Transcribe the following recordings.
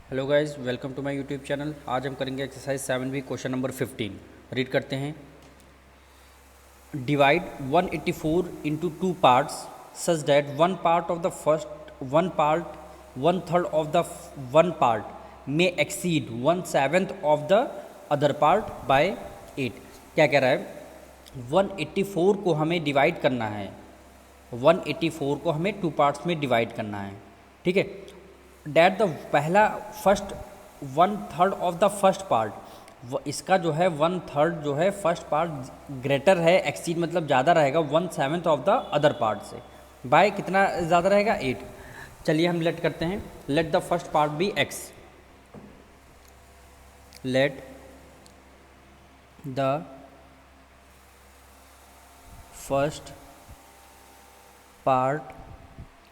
Hello guys, welcome to my YouTube channel. आज हम करेंगे exercise 7B question number 15। Read करते हैं। Divide 184 into two parts such that one third of the one part में exceed 1/7 of the other part by 8। क्या कह रहा है? 184 को हमें डिवाइड करना है। 184 को हमें टू पार्ट्स में डिवाइड करना है। ठीक है। डैट द पहला first 1/3 of the first part, इसका जो है 1/3 जो है फर्स्ट पार्ट ग्रेटर है, एक्सीड मतलब ज़्यादा रहेगा 1/7 ऑफ द अदर पार्ट से। बाय कितना ज़्यादा रहेगा? 8। चलिए हम लेट करते हैं। Let the first part be x। Let the first part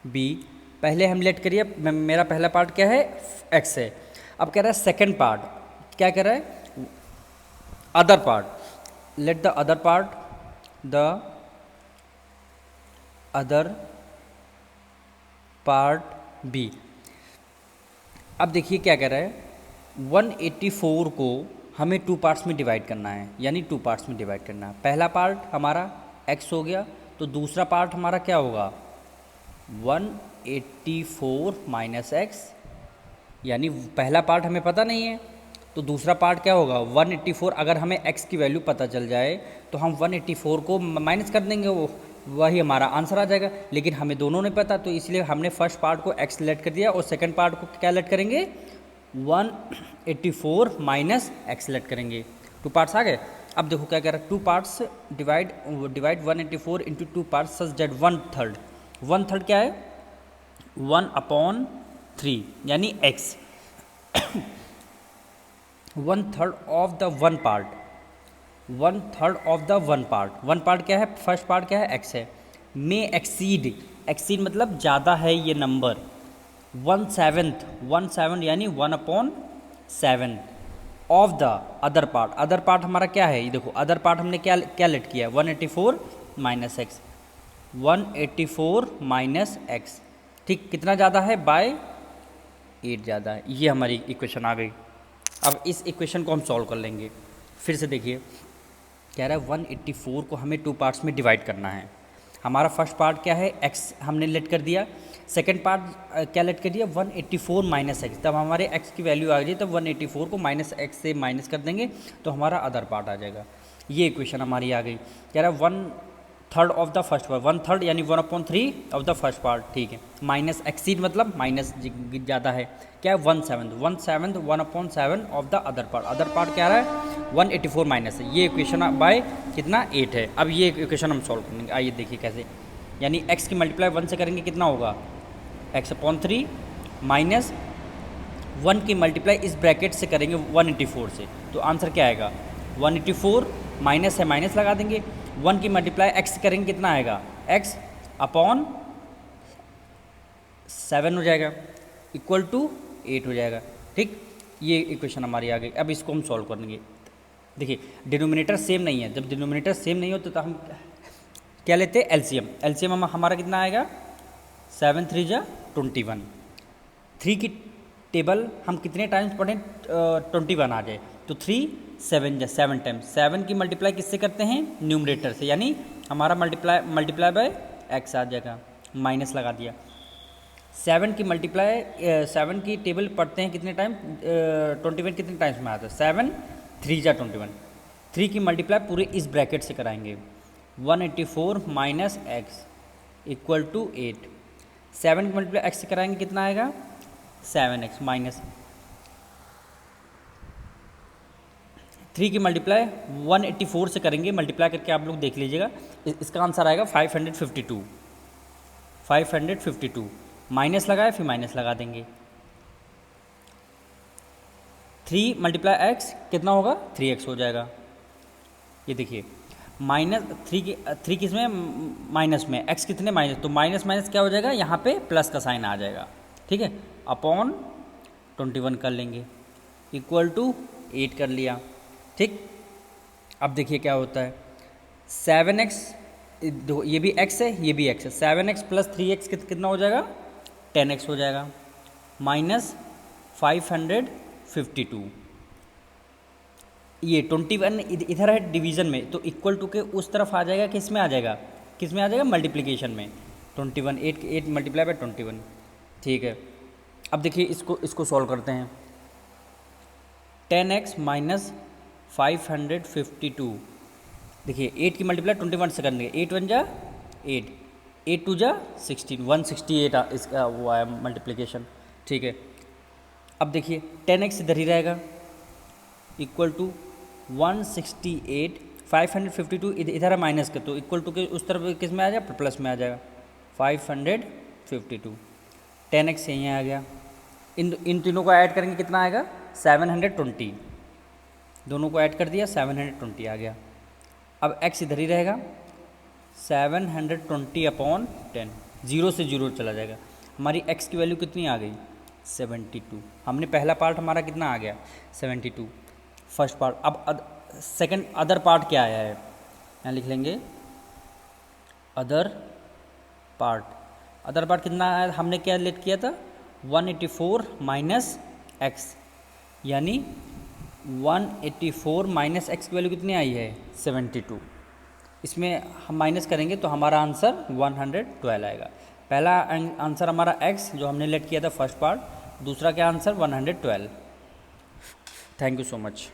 be. पहले हम लेट करिए, मेरा पहला पार्ट क्या है? x है। अब कह रहा है सेकंड पार्ट, क्या कह रहा है? Other part. Let the other part be. अब देखिए क्या कह रहा है, 184 को हमें टू पार्ट्स में डिवाइड करना है, यानी टू पार्ट्स में डिवाइड करना है। पहला पार्ट हमारा x हो गया, तो दूसरा पार्ट हमारा क्या होगा? 184 माइनस एक्स, यानी पहला पार्ट हमें पता नहीं है तो दूसरा पार्ट क्या होगा? 184। अगर हमें x की वैल्यू पता चल जाए तो हम 184 को माइनस कर देंगे, वही हमारा आंसर आ जाएगा। लेकिन हमें दोनों नहीं पता, तो इसलिए हमने फर्स्ट पार्ट को x लेट कर दिया और सेकंड पार्ट को क्या लेट करेंगे? 184 माइनस एक्स लेट करेंगे। टू पार्ट्स आ गए। अब देखो क्या कह रहा है, two parts divide 184 into two parts such that 1/3। 1/3 क्या है? 1/3 यानी x। 1/3 of the one part. 1/3 of the one part. One part क्या है? फर्स्ट पार्ट क्या है? x है। में एक्सीड, एक्सीड मतलब ज़्यादा है ये नंबर, 1/7 यानी 1/7 of the other part. Other part हमारा क्या है? ये देखो, अदर पार्ट हमने क्या क्या लेट किया? 184 माइनस एक्स। 184 माइनस एक्स, ठीक, कितना ज़्यादा है? बाय 8 ज़्यादा है। ये हमारी इक्वेशन आ गई। अब इस इक्वेशन को हम सॉल्व कर लेंगे। फिर से देखिए, कह रहा है 184 को हमें टू पार्ट्स में डिवाइड करना है। हमारा फर्स्ट पार्ट क्या है? x हमने लेट कर दिया। सेकंड पार्ट क्या लेट कर दिया? 184 माइनस एक्स। तब हमारे x की वैल्यू आ गई, तब 184 को माइनस एक्स से माइनस कर देंगे तो हमारा अदर पार्ट आ जाएगा। ये इक्वेशन हमारी आ गई। कह रहा है 1/3 ऑफ द फर्स्ट पार्ट, 1/3 यानी 1/3 ऑफ द फर्स्ट पार्ट, ठीक है। माइनस एक्सीड मतलब माइनस ज़्यादा है, क्या है? 1/7 1/7 of the other part. Other part क्या रहा है? 184 माइनस है। ये इक्वेशन बाय कितना? 8 है। अब ये इक्वेशन हम सॉल्व करेंगे। आइए देखिए कैसे। यानी x की मल्टीप्लाई 1 से करेंगे, कितना होगा? x/3 माइनस 1 की मल्टीप्लाई इस ब्रैकेट से करेंगे 184 से, तो आंसर क्या आएगा? 184 माइनस है, माइनस लगा देंगे। 1 की मल्टीप्लाई x से करेंगे, कितना आएगा? x/7 हो जाएगा, इक्वल टू 8 हो जाएगा, ठीक। ये इक्वेशन हमारी आ गई। अब इसको हम सॉल्व करेंगे। देखिए, डिनोमिनेटर सेम नहीं है। जब डिनोमिनेटर सेम नहीं हो तो हम क्या लेते हैं? एलसीएम। एलसीएम हमारा कितना आएगा? 7 3 जा 21। 3 की टेबल हम कितने टाइम्स पढ़ें? 21 आ जाए तो 3 7 जा 7 टाइम्स। 7 की मल्टीप्लाई किससे करते हैं? न्यूमरेटर से, यानी हमारा मल्टीप्लाई बाय एक्स आ जाएगा, माइनस लगा दिया। 7 की मल्टीप्लाई 7 की टेबल पढ़ते हैं कितने टाइम? 21 कितने टाइम्स में आता है? 7 3 जा 21। 3 की मल्टीप्लाई पूरे इस ब्रैकेट से कराएंगे, 184 माइनस एक्स इक्वल टू 8। 7 की मल्टीप्लाई एक्स से कराएंगे, कितना आएगा? 7x माइनस 3 की मल्टीप्लाई 184 से करेंगे, मल्टीप्लाई करके आप लोग देख लीजिएगा, इसका आंसर आएगा 552। 552 माइनस लगाए, फिर माइनस लगा देंगे। 3 मल्टीप्लाई एक्स कितना होगा? 3x हो जाएगा। ये देखिए, माइनस 3 किस में? माइनस में। x कितने? माइनस, तो माइनस माइनस क्या हो जाएगा? यहाँ पे प्लस का साइन आ जाएगा, ठीक है। अपॉन 21 कर लेंगे, इक्वल टू 8 कर लिया, ठीक। अब देखिए क्या होता है, 7x, ये भी x है, ये भी x है। 7x प्लस 3x कितना हो जाएगा? 10x हो जाएगा, माइनस 552। ये 21 इधर है डिवीज़न में, तो इक्वल टू के उस तरफ आ जाएगा, किस में आ जाएगा, किस में आ जाएगा, मल्टीप्लिकेशन में। 21 8 मल्टीप्लाई बाय 21, ठीक है। अब देखिए इसको सॉल्व करते हैं। 10x माइनस 552, देखिए 8 की मल्टीप्लाई 21 से करने, 8 1 जा 8, 8 2 जा 16, 168 इसका वो आया मल्टीप्लिकेशन, ठीक है। अब देखिए 10x इधर ही रहेगा, इक्वल टू 168, 552 इधर है माइनस का, तो इक्वल टू के उस तरफ किस में आ जाएगा, प्लस में आ जाएगा, 552। 10x यहीं आ गया, इन तीनों को ऐड करेंगे कितना आएगा, 720, दोनों को ऐड कर दिया 720 आ गया। अब x इधर ही रहेगा, 720/10, 0 से 0 चला जाएगा। हमारी x की वैल्यू कितनी आ गई, 72। हमने पहला पार्ट हमारा कितना आ गया, 72 फर्स्ट पार्ट। अब सेकंड अदर पार्ट क्या आया है, यहाँ लिख लेंगे अदर पार्ट। अदर पार्ट कितना आया, हमने क्या लेट किया था, 184 माइनस एक्स, यानी 184 माइनस एक्स की वैल्यू कितनी आई है, 72। इसमें हम माइनस करेंगे तो हमारा आंसर 112 आएगा। पहला आंसर हमारा x जो हमने लेट किया था फर्स्ट पार्ट, दूसरा क्या answer 112। Thank you so much.